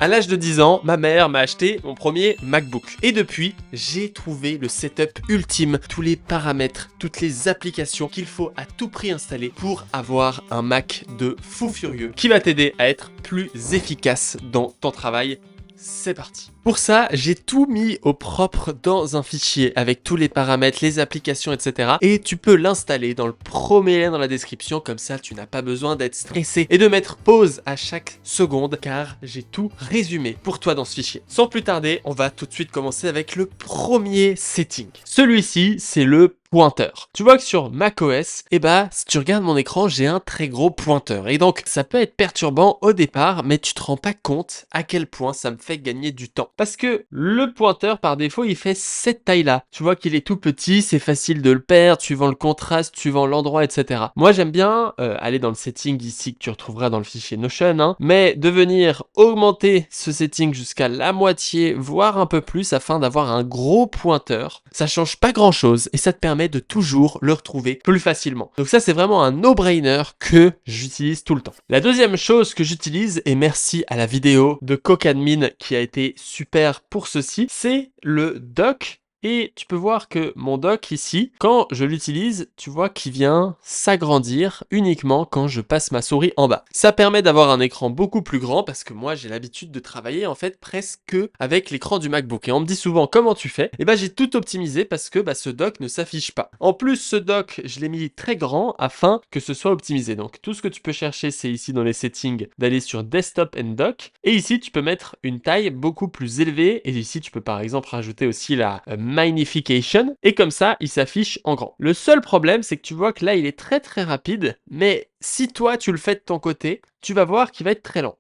À l'âge de 10 ans, ma mère m'a acheté mon premier MacBook. Et depuis, j'ai trouvé le setup ultime, tous les paramètres, toutes les applications qu'il faut à tout prix installer pour avoir un Mac de fou furieux qui va t'aider à être plus efficace dans ton travail. C'est parti. Pour ça, j'ai tout mis au propre dans un fichier avec tous les paramètres, les applications, etc. Et tu peux l'installer dans le premier lien dans la description, comme ça tu n'as pas besoin d'être stressé et de mettre pause à chaque seconde car j'ai tout résumé pour toi dans ce fichier. Sans plus tarder, on va tout de suite commencer avec le premier setting. Celui-ci, c'est le pointeur. Tu vois que sur macOS, si tu regardes mon écran, j'ai un très gros pointeur. Et donc, ça peut être perturbant au départ, mais tu te rends pas compte à quel point ça me fait gagner du temps. Parce que le pointeur, par défaut, il fait cette taille-là. Tu vois qu'il est tout petit, c'est facile de le perdre, suivant le contraste, suivant l'endroit, etc. Moi, j'aime bien aller dans le setting ici que tu retrouveras dans le fichier Notion, mais de venir augmenter ce setting jusqu'à la moitié, voire un peu plus, afin d'avoir un gros pointeur. Ça change pas grand-chose et ça te permet de toujours le retrouver plus facilement. Donc ça, c'est vraiment un no-brainer que j'utilise tout le temps. La deuxième chose que j'utilise, et merci à la vidéo de Cocadmin qui a été super pour ceci, c'est le dock. Et tu peux voir que mon dock ici, quand je l'utilise, tu vois qu'il vient s'agrandir uniquement quand je passe ma souris en bas. Ça permet d'avoir un écran beaucoup plus grand parce que moi j'ai l'habitude de travailler en fait presque avec l'écran du MacBook. Et on me dit souvent comment tu fais. Et j'ai tout optimisé parce que ce dock ne s'affiche pas. En plus, ce dock, je l'ai mis très grand afin que ce soit optimisé. Donc tout ce que tu peux chercher, c'est ici dans les settings d'aller sur Desktop and Dock. Et ici, tu peux mettre une taille beaucoup plus élevée. Et ici, tu peux par exemple rajouter aussi la magnification, et comme ça il s'affiche en grand. Le seul problème, c'est que tu vois que là il est très rapide, mais si toi tu le fais de ton côté, tu vas voir qu'il va être très lent.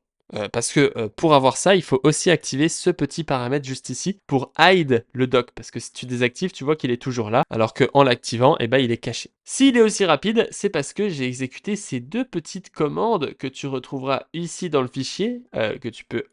Parce que pour avoir ça, il faut aussi activer ce petit paramètre juste ici pour hide le dock. Parce que si tu désactives, tu vois qu'il est toujours là, alors qu'en l'activant, il est caché. S'il est aussi rapide, c'est parce que j'ai exécuté ces deux petites commandes que tu retrouveras ici dans le fichier, que tu peux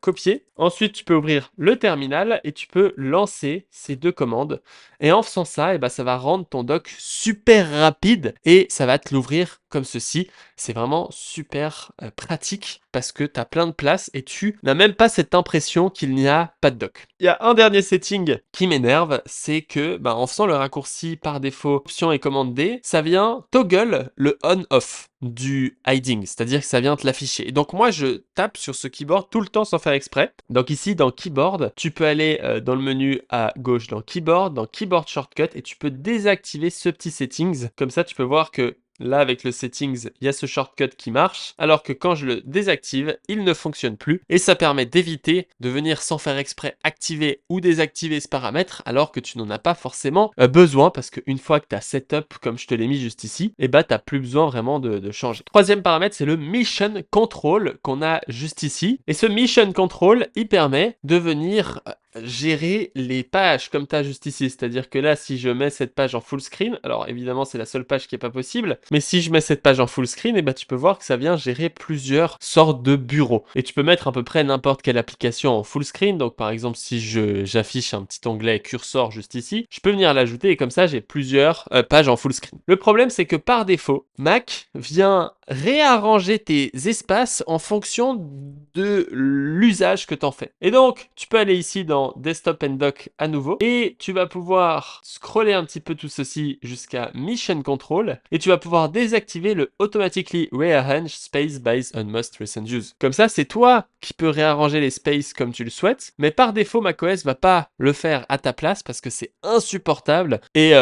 copier. Ensuite, tu peux ouvrir le terminal et tu peux lancer ces deux commandes. Et en faisant ça, ça va rendre ton dock super rapide et ça va te l'ouvrir comme ceci. C'est vraiment super pratique parce que tu as plein de place et tu n'as même pas cette impression qu'il n'y a pas de dock. Il y a un dernier setting qui m'énerve, c'est que en faisant le raccourci par défaut option et commande D, ça vient toggle le on-off du hiding, c'est-à-dire que ça vient te l'afficher. Et donc moi je tape sur ce keyboard tout le temps sans faire exprès. Donc ici dans keyboard, tu peux aller dans le menu à gauche dans keyboard shortcut et tu peux désactiver ce petit settings. Comme ça tu peux voir que là, avec le settings, il y a ce shortcut qui marche, alors que quand je le désactive, il ne fonctionne plus. Et ça permet d'éviter de venir sans faire exprès activer ou désactiver ce paramètre, alors que tu n'en as pas forcément besoin, parce qu'une fois que tu as setup, comme je te l'ai mis juste ici, tu n'as plus besoin vraiment de changer. Troisième paramètre, c'est le Mission Control qu'on a juste ici. Et ce Mission Control, il permet de venir gérer les pages comme tu as juste ici, c'est-à-dire que là si je mets cette page en full screen, alors évidemment c'est la seule page qui est pas possible, mais si je mets cette page en full screen, tu peux voir que ça vient gérer plusieurs sortes de bureaux, et tu peux mettre à peu près n'importe quelle application en full screen. Donc par exemple si j'affiche un petit onglet cursor juste ici, je peux venir l'ajouter et comme ça j'ai plusieurs pages en full screen. Le problème c'est que par défaut, Mac vient réarranger tes espaces en fonction de l'usage que tu en fais. Et donc, tu peux aller ici dans Desktop and Dock à nouveau et tu vas pouvoir scroller un petit peu tout ceci jusqu'à Mission Control et tu vas pouvoir désactiver le Automatically Rearrange Space Based on Most Recent Use. Comme ça, c'est toi qui peux réarranger les spaces comme tu le souhaites, mais par défaut, macOS va pas le faire à ta place parce que c'est insupportable et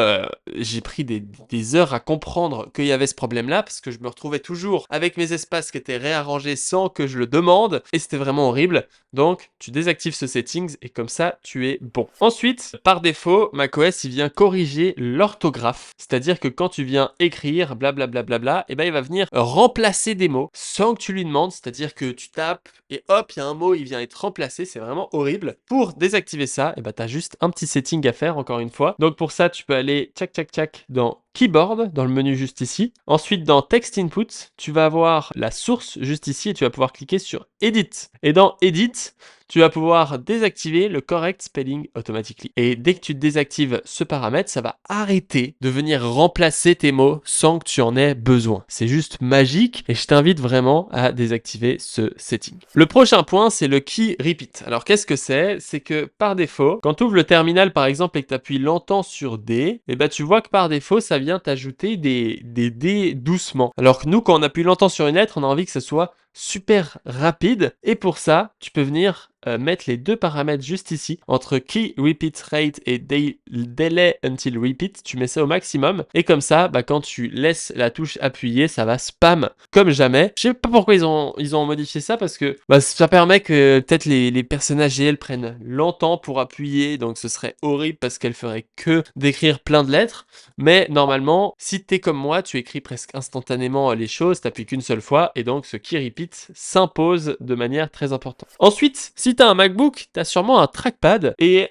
j'ai pris des heures à comprendre qu'il y avait ce problème-là parce que je me retrouvais toujours avec mes espaces qui étaient réarrangés sans que je le demande et c'était vraiment horrible. Donc tu désactives ce settings et comme ça tu es bon. Ensuite, par défaut, macOS il vient corriger l'orthographe, c'est-à-dire que quand tu viens écrire blablabla, il va venir remplacer des mots sans que tu lui demandes, c'est-à-dire que tu tapes et hop, il y a un mot, il vient être remplacé, c'est vraiment horrible. Pour désactiver ça, tu as juste un petit setting à faire encore une fois. Donc pour ça, tu peux aller tchac dans Keyboard, dans le menu juste ici. Ensuite, dans Text Input, tu vas avoir la source juste ici et tu vas pouvoir cliquer sur Edit. Et dans Edit, tu vas pouvoir désactiver le correct spelling automatically. Et dès que tu désactives ce paramètre, ça va arrêter de venir remplacer tes mots sans que tu en aies besoin. C'est juste magique et je t'invite vraiment à désactiver ce setting. Le prochain point, c'est le key repeat. Alors qu'est-ce que c'est? C'est que par défaut, quand tu ouvres le terminal par exemple et que tu appuies longtemps sur D, et ben tu vois que par défaut, ça vient t'ajouter des D doucement. Alors que nous, quand on appuie longtemps sur une lettre, on a envie que ce soit super rapide. Et pour ça, tu peux venir mettre les deux paramètres juste ici, entre key repeat rate et delay until repeat, tu mets ça au maximum. Et comme ça, bah, quand tu laisses la touche appuyée, ça va spam comme jamais. Je sais pas pourquoi ils ont modifié ça, parce que bah, ça permet que peut-être les personnages GL prennent longtemps pour appuyer, donc ce serait horrible parce qu'elle ferait que d'écrire plein de lettres. Mais normalement, si t'es comme moi, tu écris presque instantanément les choses, t'appuies qu'une seule fois, et donc ce key repeat s'impose de manière très importante. Ensuite, si tu as un MacBook, tu as sûrement un trackpad et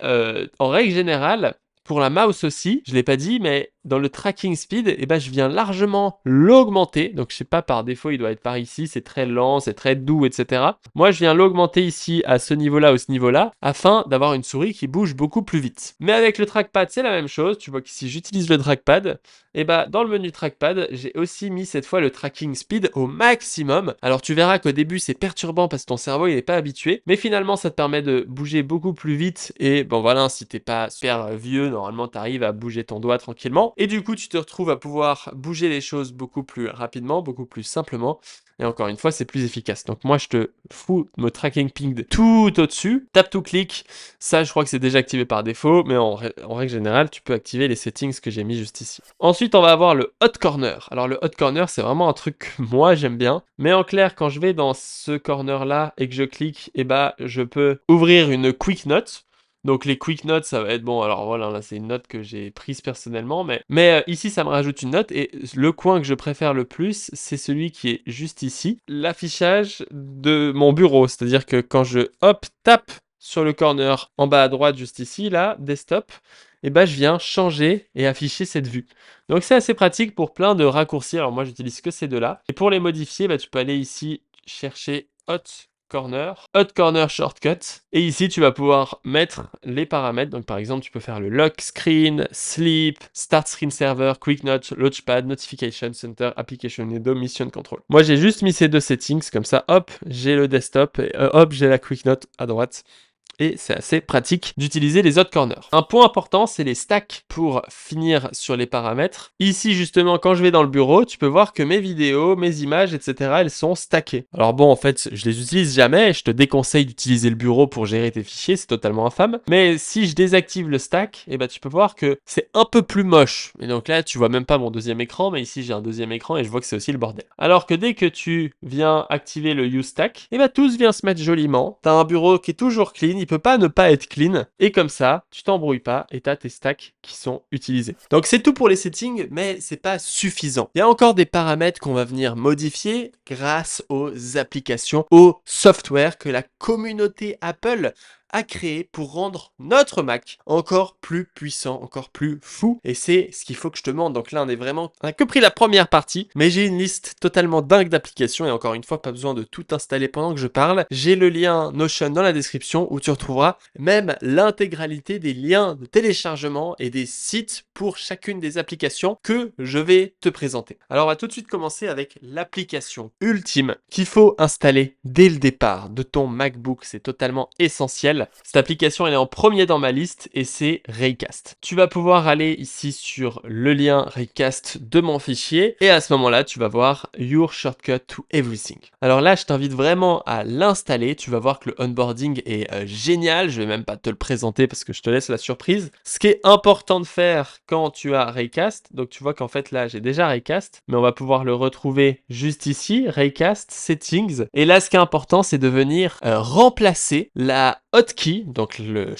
en règle générale, pour la mouse aussi, je ne l'ai pas dit, mais dans le tracking speed, eh ben, je viens largement l'augmenter. Donc, je sais pas, par défaut, il doit être par ici. C'est très lent, c'est très doux, etc. Moi, je viens l'augmenter ici à ce niveau-là ou ce niveau-là afin d'avoir une souris qui bouge beaucoup plus vite. Mais avec le trackpad, c'est la même chose. Tu vois qu'ici, j'utilise le trackpad. Et bah, dans le menu trackpad, j'ai aussi mis cette fois le tracking speed au maximum. Alors, tu verras qu'au début, c'est perturbant parce que ton cerveau, il n'est pas habitué. Mais finalement, ça te permet de bouger beaucoup plus vite. Et bon, voilà, si t'es pas super vieux, normalement, tu arrives à bouger ton doigt tranquillement. Et du coup, tu te retrouves à pouvoir bouger les choses beaucoup plus rapidement, beaucoup plus simplement. Et encore une fois, c'est plus efficace. Donc moi, je te fous mon tracking ping tout au-dessus. Tape to click. Ça, je crois que c'est déjà activé par défaut. Mais en règle générale, tu peux activer les settings que j'ai mis juste ici. Ensuite, on va avoir le hot corner. Alors le hot corner, c'est vraiment un truc que moi, j'aime bien. Mais en clair, quand je vais dans ce corner-là et que je clique, eh ben, je peux ouvrir une quick note. Donc les quick notes, ça va être bon. Alors voilà, là c'est une note que j'ai prise personnellement, mais ici ça me rajoute une note et le coin que je préfère le plus, c'est celui qui est juste ici, l'affichage de mon bureau. C'est-à-dire que quand je tape sur le corner en bas à droite juste ici, là, desktop, et ben je viens changer et afficher cette vue. Donc c'est assez pratique pour plein de raccourcis. Alors moi j'utilise que ces deux-là. Et pour les modifier, bah, tu peux aller ici chercher hot corner shortcut, et ici tu vas pouvoir mettre les paramètres. Donc par exemple tu peux faire le lock screen, sleep, start screen server, quick note, launchpad, notification center, application window, mission control. Moi j'ai juste mis ces deux settings, comme ça hop j'ai le desktop et hop j'ai la quick note à droite. Et c'est assez pratique d'utiliser les hot corners. Un point important, c'est les stacks pour finir sur les paramètres. Ici, justement, quand je vais dans le bureau, tu peux voir que mes vidéos, mes images, etc., elles sont stackées. Alors bon, en fait, je les utilise jamais. Je te déconseille d'utiliser le bureau pour gérer tes fichiers. C'est totalement infâme. Mais si je désactive le stack, eh ben, tu peux voir que c'est un peu plus moche. Et donc là, tu vois même pas mon deuxième écran, mais ici, j'ai un deuxième écran et je vois que c'est aussi le bordel. Alors que dès que tu viens activer le use stack, eh ben, tout vient se mettre joliment. T'as un bureau qui est toujours clean. Il peut pas ne pas être clean, et comme ça tu t'embrouilles pas et t'as tes stacks qui sont utilisés. Donc c'est tout pour les settings, mais c'est pas suffisant. Il y a encore des paramètres qu'on va venir modifier grâce aux applications, au software que la communauté Apple a créé pour rendre notre Mac encore plus puissant, encore plus fou. Et c'est ce qu'il faut que je te montre. Donc là, on a que pris la première partie, mais j'ai une liste totalement dingue d'applications. Et encore une fois, pas besoin de tout installer pendant que je parle. J'ai le lien Notion dans la description où tu retrouveras même l'intégralité des liens de téléchargement et des sites pour chacune des applications que je vais te présenter. Alors, on va tout de suite commencer avec l'application ultime qu'il faut installer dès le départ de ton MacBook. C'est totalement essentiel. Cette application, elle est en premier dans ma liste et c'est Raycast. Tu vas pouvoir aller ici sur le lien Raycast de mon fichier et à ce moment-là, tu vas voir Your Shortcut to Everything. Alors là, je t'invite vraiment à l'installer. Tu vas voir que le onboarding est génial. Je vais même pas te le présenter parce que je te laisse la surprise. Ce qui est important de faire quand tu as Raycast, donc tu vois qu'en fait là, j'ai déjà Raycast, mais on va pouvoir le retrouver juste ici, Raycast Settings. Et là, ce qui est important, c'est de venir remplacer la hotkey, donc le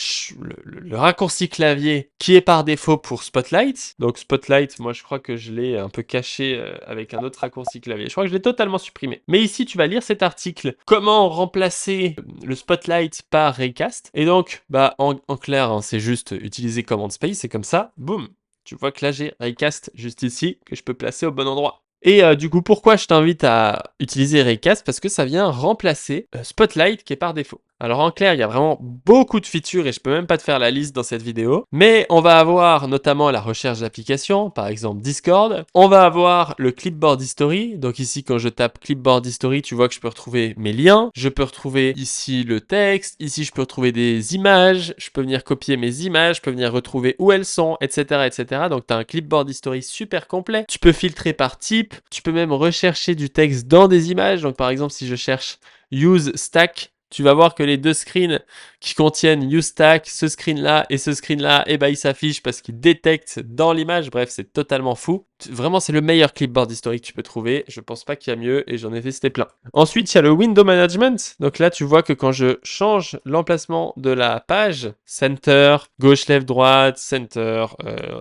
raccourci clavier qui est par défaut pour Spotlight. Donc Spotlight, moi je crois que je l'ai un peu caché avec un autre raccourci clavier. Je crois que je l'ai totalement supprimé. Mais ici, tu vas lire cet article, comment remplacer le Spotlight par Raycast. Et donc, bah en clair, hein, c'est juste utiliser Command Space, c'est comme ça, boum. Tu vois que là, j'ai Raycast juste ici, que je peux placer au bon endroit. Et du coup, pourquoi je t'invite à utiliser Raycast? Parce que ça vient remplacer Spotlight qui est par défaut. Alors en clair, il y a vraiment beaucoup de features et je peux même pas te faire la liste dans cette vidéo. Mais on va avoir notamment la recherche d'applications, par exemple Discord. On va avoir le Clipboard History. Donc ici, quand je tape Clipboard History, tu vois que je peux retrouver mes liens. Je peux retrouver ici le texte. Ici, je peux retrouver des images. Je peux venir copier mes images. Je peux venir retrouver où elles sont, etc., etc. Donc tu as un Clipboard History super complet. Tu peux filtrer par type. Tu peux même rechercher du texte dans des images. Donc par exemple, si je cherche Use Stack, tu vas voir que les deux screens qui contiennent UStack, ce screen-là et ce screen-là, eh ben, ils s'affichent parce qu'ils détectent dans l'image. Bref, c'est totalement fou. Vraiment, c'est le meilleur clipboard historique que tu peux trouver. Je pense pas qu'il y a mieux et j'en ai testé plein. Ensuite, il y a le window management. Donc là, tu vois que quand je change l'emplacement de la page, center, gauche, left, droite, center,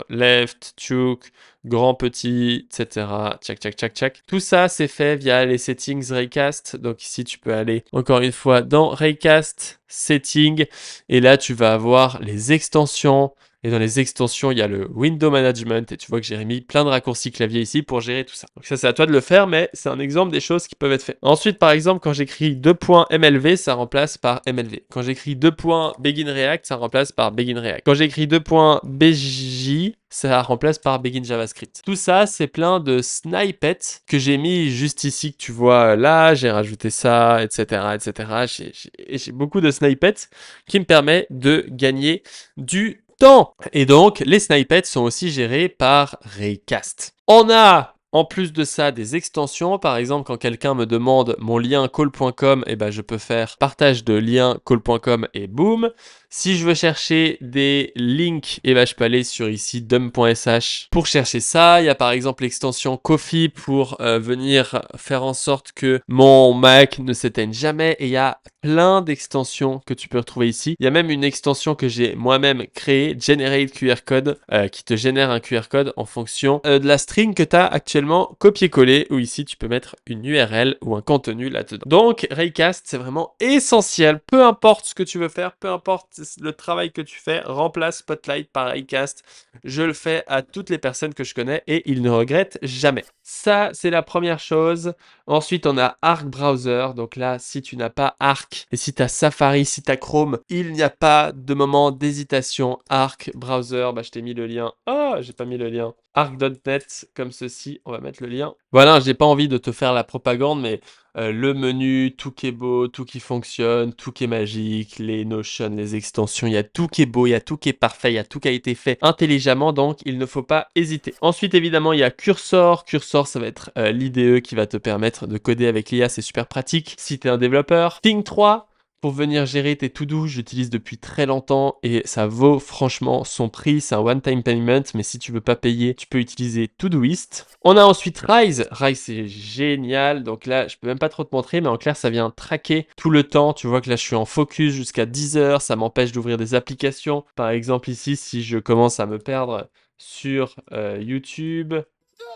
left, choke, grand, petit, etc. Tchac, tchac, tchac, tchac. Tout ça, c'est fait via les settings Raycast. Donc ici, tu peux aller encore une fois dans Raycast, settings, et là, tu vas avoir les extensions. Et dans les extensions, il y a le window management et tu vois que j'ai mis plein de raccourcis clavier ici pour gérer tout ça. Donc ça, c'est à toi de le faire, mais c'est un exemple des choses qui peuvent être faites. Ensuite, par exemple, quand j'écris 2.mlv, ça remplace par mlv. Quand j'écris 2.begin react, ça remplace par begin react. Quand j'écris 2.bj, ça remplace par Begin JavaScript. Tout ça, c'est plein de snippets que j'ai mis juste ici, que tu vois là, j'ai rajouté ça, etc., etc. J'ai beaucoup de snippets qui me permettent de gagner du temps. Et donc, les snippets sont aussi gérés par Raycast. On a en plus de ça, des extensions. Par exemple, quand quelqu'un me demande mon lien call.com, eh ben, je peux faire partage de lien call.com et boum. Si je veux chercher des links, eh ben, je peux aller sur ici dump.sh pour chercher ça. Il y a par exemple l'extension Coffee pour venir faire en sorte que mon Mac ne s'éteigne jamais. Et il y a plein d'extensions que tu peux retrouver ici. Il y a même une extension que j'ai moi-même créée, Generate QR Code, qui te génère un QR code en fonction de la string que tu as actuellement copier-coller, ou ici tu peux mettre une URL ou un contenu là-dedans. Donc Raycast, c'est vraiment essentiel. Peu importe ce que tu veux faire, peu importe le travail que tu fais, remplace Spotlight par Raycast. Je le fais à toutes les personnes que je connais et ils ne regrettent jamais. Ça, c'est la première chose. Ensuite, on a Arc Browser. Donc là, si tu n'as pas Arc et si tu as Safari, si tu as Chrome, il n'y a pas de moment d'hésitation. Arc Browser, bah, je t'ai mis le lien. Oh, j'ai pas mis le lien. Arc.net, comme ceci. On va mettre le lien. Voilà, j'ai pas envie de te faire la propagande, mais le menu, tout qui est beau, tout qui fonctionne, tout qui est magique, les Notion, les extensions, il y a tout qui est beau, il y a tout qui est parfait, il y a tout qui a été fait intelligemment, donc il ne faut pas hésiter. Ensuite, évidemment, il y a Cursor. Cursor, ça va être l'IDE qui va te permettre de coder avec l'IA, c'est super pratique si tu es un développeur. Thing 3, pour venir gérer tes to-do, j'utilise depuis très longtemps et ça vaut franchement son prix. C'est un one-time payment, mais si tu veux pas payer, tu peux utiliser Todoist. On a ensuite Rise. Rise, c'est génial. Donc là, je peux même pas trop te montrer, mais en clair, ça vient traquer tout le temps. Tu vois que là, je suis en focus jusqu'à 10 heures. Ça m'empêche d'ouvrir des applications. Par exemple, ici, si je commence à me perdre sur YouTube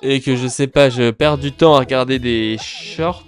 et que je sais pas, je perds du temps à regarder des shorts,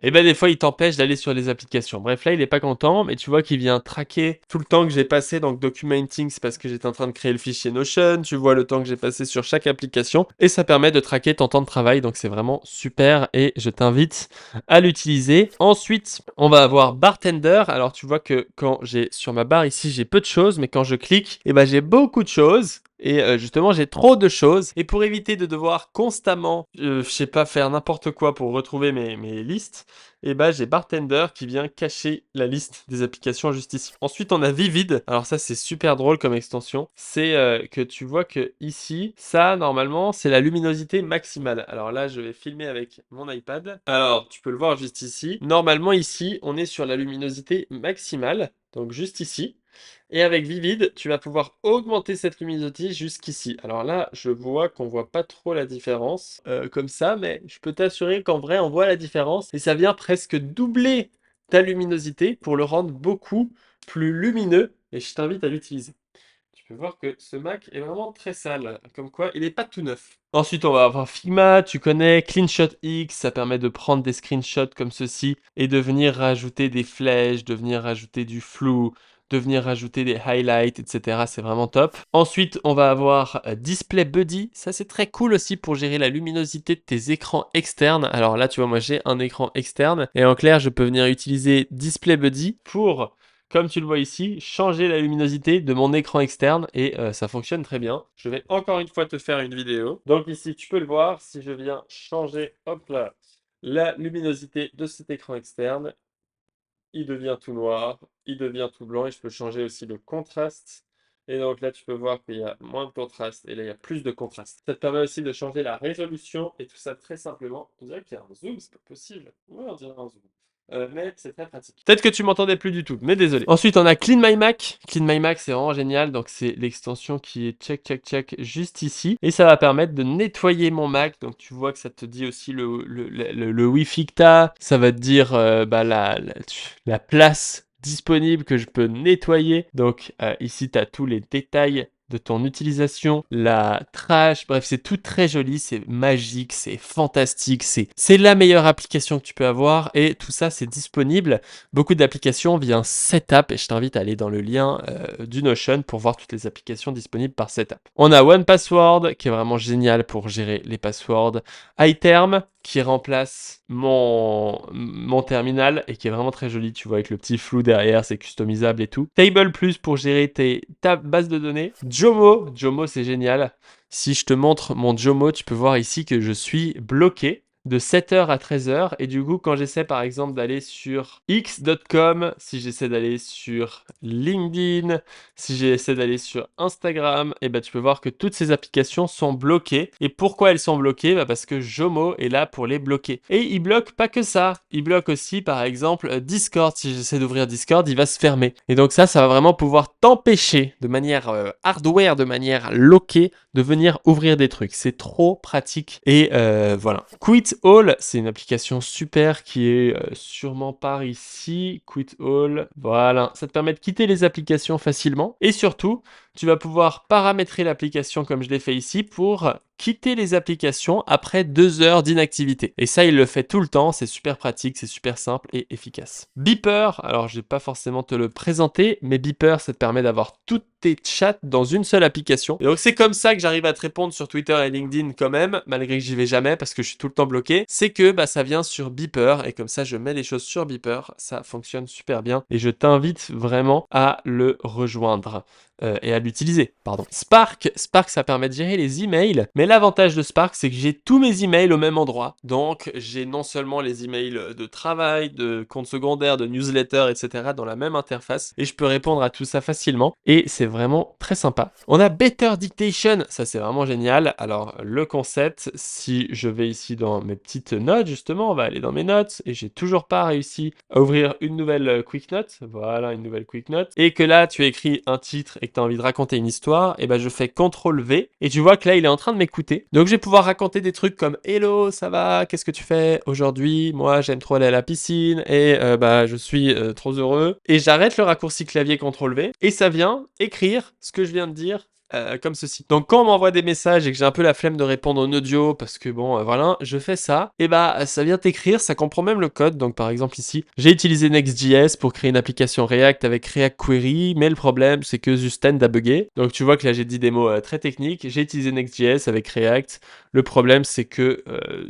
et ben des fois il t'empêche d'aller sur les applications. Bref, là il est pas content, mais tu vois qu'il vient traquer tout le temps que j'ai passé. Donc documenting, c'est parce que j'étais en train de créer le fichier Notion. Tu vois le temps que j'ai passé sur chaque application et ça permet de traquer ton temps de travail. Donc c'est vraiment super et je t'invite à l'utiliser. Ensuite, on va avoir Bartender. Alors tu vois que quand j'ai sur ma barre ici, j'ai peu de choses, mais quand je clique, et ben j'ai beaucoup de choses. Et justement, j'ai trop de choses. Et pour éviter de devoir constamment, je sais pas, faire n'importe quoi pour retrouver mes listes, et bah j'ai Bartender qui vient cacher la liste des applications juste ici. Ensuite, on a Vivid. Alors ça, c'est super drôle comme extension. C'est que tu vois que ici, ça, normalement, c'est la luminosité maximale. Alors là, je vais filmer avec mon iPad. Alors, tu peux le voir juste ici. Normalement, ici, on est sur la luminosité maximale. Donc juste ici. Et avec Vivid, tu vas pouvoir augmenter cette luminosité jusqu'ici. Alors là, je vois qu'on voit pas trop la différence comme ça, mais je peux t'assurer qu'en vrai, on voit la différence. Et ça vient presque doubler ta luminosité pour le rendre beaucoup plus lumineux. Et je t'invite à l'utiliser. Tu peux voir que ce Mac est vraiment très sale, comme quoi il n'est pas tout neuf. Ensuite, on va avoir Figma, tu connais, CleanShot X, ça permet de prendre des screenshots comme ceci et de venir rajouter des flèches, de venir rajouter du flou, de venir rajouter des highlights, etc. C'est vraiment top. Ensuite, on va avoir Display Buddy. Ça, c'est très cool aussi pour gérer la luminosité de tes écrans externes. Alors là, tu vois, moi, j'ai un écran externe. Et en clair, je peux venir utiliser Display Buddy pour comme tu le vois ici, changer la luminosité de mon écran externe et ça fonctionne très bien. Je vais encore une fois te faire une vidéo. Donc ici, tu peux le voir, si je viens changer, hop là, la luminosité de cet écran externe, il devient tout noir, il devient tout blanc et je peux changer aussi le contraste. Et donc là, tu peux voir qu'il y a moins de contraste et là, il y a plus de contraste. Ça te permet aussi de changer la résolution et tout ça très simplement. On dirait qu'il y a un zoom, c'est pas possible. Ouais, on dirait un zoom. Mais c'est très pratique. Peut-être que tu m'entendais plus du tout, mais désolé. Ensuite, on a Clean My Mac. Clean My Mac, c'est vraiment génial. Donc, c'est l'extension qui est check, check, check juste ici. Et ça va permettre de nettoyer mon Mac. Donc, tu vois que ça te dit aussi le Wi-Fi que tu as. Ça va te dire la place disponible que je peux nettoyer. Donc, ici, tu as tous les détails de ton utilisation, la trash, bref, c'est tout très joli, c'est magique, c'est fantastique, c'est la meilleure application que tu peux avoir et tout ça c'est disponible. Beaucoup d'applications via Setup et je t'invite à aller dans le lien du Notion pour voir toutes les applications disponibles par Setup. On a OnePassword qui est vraiment génial pour gérer les passwords, iTerm qui remplace mon terminal et qui est vraiment très joli, tu vois, avec le petit flou derrière, c'est customisable et tout. Table Plus pour gérer ta base de données. Jomo c'est génial. Si je te montre mon Jomo, tu peux voir ici que je suis bloqué de 7h à 13h et du coup quand j'essaie par exemple d'aller sur x.com, si j'essaie d'aller sur LinkedIn, si j'essaie d'aller sur Instagram, et ben tu peux voir que toutes ces applications sont bloquées. Et pourquoi elles sont bloquées? Parce que Jomo est là pour les bloquer. Et il bloque pas que ça, il bloque aussi par exemple Discord. Si j'essaie d'ouvrir Discord, il va se fermer. Et donc ça va vraiment pouvoir t'empêcher de manière hardware, de manière loquée, de venir ouvrir des trucs. C'est trop pratique. Et voilà. Quit All, c'est une application super qui est sûrement par ici. Quit All, voilà. Ça te permet de quitter les applications facilement. Et surtout, tu vas pouvoir paramétrer l'application comme je l'ai fait ici pour quitter les applications après 2 heures d'inactivité. Et ça, il le fait tout le temps. C'est super pratique, c'est super simple et efficace. Beeper, alors je vais pas forcément te le présenter, mais Beeper, ça te permet d'avoir toutes tes chats dans une seule application. Et donc c'est comme ça que j'arrive à te répondre sur Twitter et LinkedIn quand même, malgré que j'y vais jamais parce que je suis tout le temps bloqué. C'est que ça vient sur Beeper et comme ça je mets les choses sur Beeper, ça fonctionne super bien et je t'invite vraiment à le rejoindre. Et à l'utiliser, pardon. Spark, ça permet de gérer les emails, mais l'avantage de Spark, c'est que j'ai tous mes emails au même endroit. Donc, j'ai non seulement les emails de travail, de compte secondaire, de newsletter, etc. dans la même interface, et je peux répondre à tout ça facilement, et c'est vraiment très sympa. On a Better Dictation, ça c'est vraiment génial. Alors, le concept, si je vais ici dans mes petites notes, justement, on va aller dans mes notes, et j'ai toujours pas réussi à ouvrir une nouvelle quick note, voilà, une nouvelle quick note, et que là, tu écris un titre et que tu as envie de raconter une histoire, et je fais CTRL V et tu vois que là il est en train de m'écouter. Donc je vais pouvoir raconter des trucs comme hello, ça va, qu'est-ce que tu fais aujourd'hui? Moi j'aime trop aller à la piscine et je suis trop heureux. Et j'arrête le raccourci clavier CTRL V et ça vient écrire ce que je viens de dire. Comme ceci. Donc quand on m'envoie des messages et que j'ai un peu la flemme de répondre en audio parce que voilà, je fais ça, et ça vient t'écrire, ça comprend même le code. Donc par exemple ici, j'ai utilisé Next.js pour créer une application React avec React Query, mais le problème c'est que Zustend a bugué. Donc tu vois que là j'ai dit des mots très techniques, j'ai utilisé Next.js avec React, le problème c'est que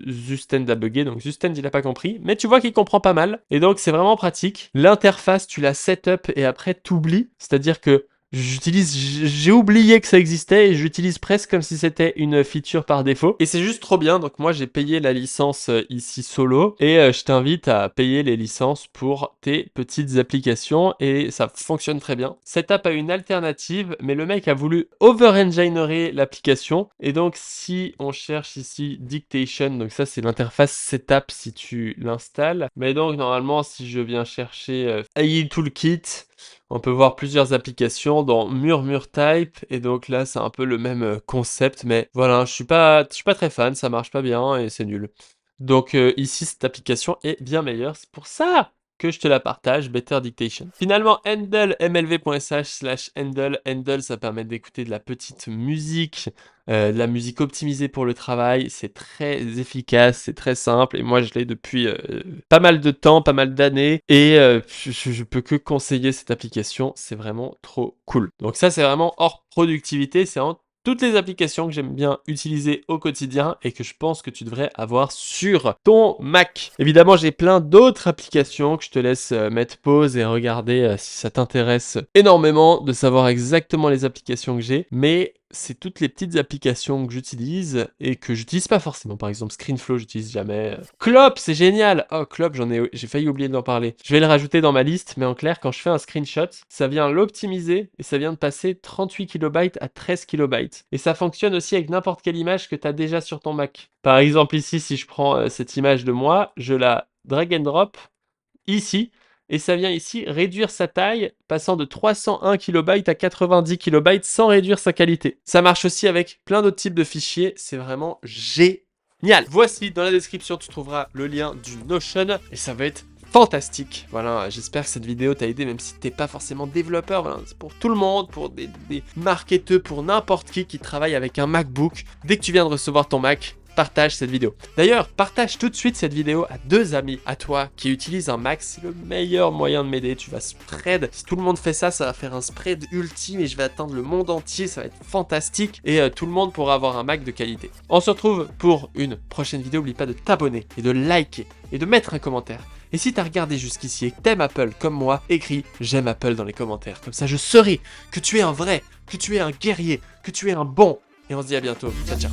Zustend a bugué, donc Zustend il a pas compris, mais tu vois qu'il comprend pas mal, et donc c'est vraiment pratique. L'interface tu la setup et après t'oublies, c'est-à-dire que j'ai oublié que ça existait et j'utilise presque comme si c'était une feature par défaut. Et c'est juste trop bien. Donc moi j'ai payé la licence ici solo et je t'invite à payer les licences pour tes petites applications et ça fonctionne très bien. Setup a une alternative, mais le mec a voulu over-engineer l'application. Et donc si on cherche ici Dictation, donc ça c'est l'interface Setup si tu l'installes. Mais donc normalement si je viens chercher AI Toolkit, on peut voir plusieurs applications dans Murmur-Type et donc là c'est un peu le même concept, mais voilà, je suis pas très fan, ça marche pas bien et c'est nul. Donc ici cette application est bien meilleure, c'est pour ça que je te la partage, Better Dictation. Finalement, Handle, mlv.sh/handle, Handle ça permet d'écouter de la petite musique, de la musique optimisée pour le travail, c'est très efficace, c'est très simple et moi je l'ai depuis pas mal de temps, pas mal d'années et je peux que conseiller cette application, c'est vraiment trop cool. Donc ça c'est vraiment hors productivité, c'est en toutes les applications que j'aime bien utiliser au quotidien et que je pense que tu devrais avoir sur ton Mac. Évidemment, j'ai plein d'autres applications que je te laisse mettre pause et regarder si ça t'intéresse énormément de savoir exactement les applications que j'ai, mais c'est toutes les petites applications que j'utilise et que j'utilise pas forcément. Par exemple, ScreenFlow, j'utilise jamais. Clop, c'est génial. Oh, Clop, j'ai failli oublier d'en parler. Je vais le rajouter dans ma liste, mais en clair, quand je fais un screenshot, ça vient l'optimiser et ça vient de passer 38 kilobytes à 13 kilobytes. Et ça fonctionne aussi avec n'importe quelle image que tu as déjà sur ton Mac. Par exemple, ici, si je prends cette image de moi, je la drag and drop ici. Et ça vient ici réduire sa taille, passant de 301 kilobytes à 90 kilobytes sans réduire sa qualité. Ça marche aussi avec plein d'autres types de fichiers, c'est vraiment génial. Voici, dans la description, tu trouveras le lien du Notion et ça va être fantastique. Voilà, j'espère que cette vidéo t'a aidé, même si t'es pas forcément développeur. Voilà, c'est pour tout le monde, pour des marketeurs, pour n'importe qui travaille avec un MacBook. Dès que tu viens de recevoir ton Mac, partage cette vidéo. D'ailleurs, partage tout de suite cette vidéo à 2 amis à toi qui utilisent un Mac. C'est le meilleur moyen de m'aider. Tu vas spread. Si tout le monde fait ça, ça va faire un spread ultime et je vais atteindre le monde entier. Ça va être fantastique et tout le monde pourra avoir un Mac de qualité. On se retrouve pour une prochaine vidéo. N'oublie pas de t'abonner et de liker et de mettre un commentaire. Et si t'as regardé jusqu'ici et que t'aimes Apple comme moi, écris « J'aime Apple » dans les commentaires. Comme ça, je saurai que tu es un vrai, que tu es un guerrier, que tu es un bon. Et on se dit à bientôt. Ciao, ciao.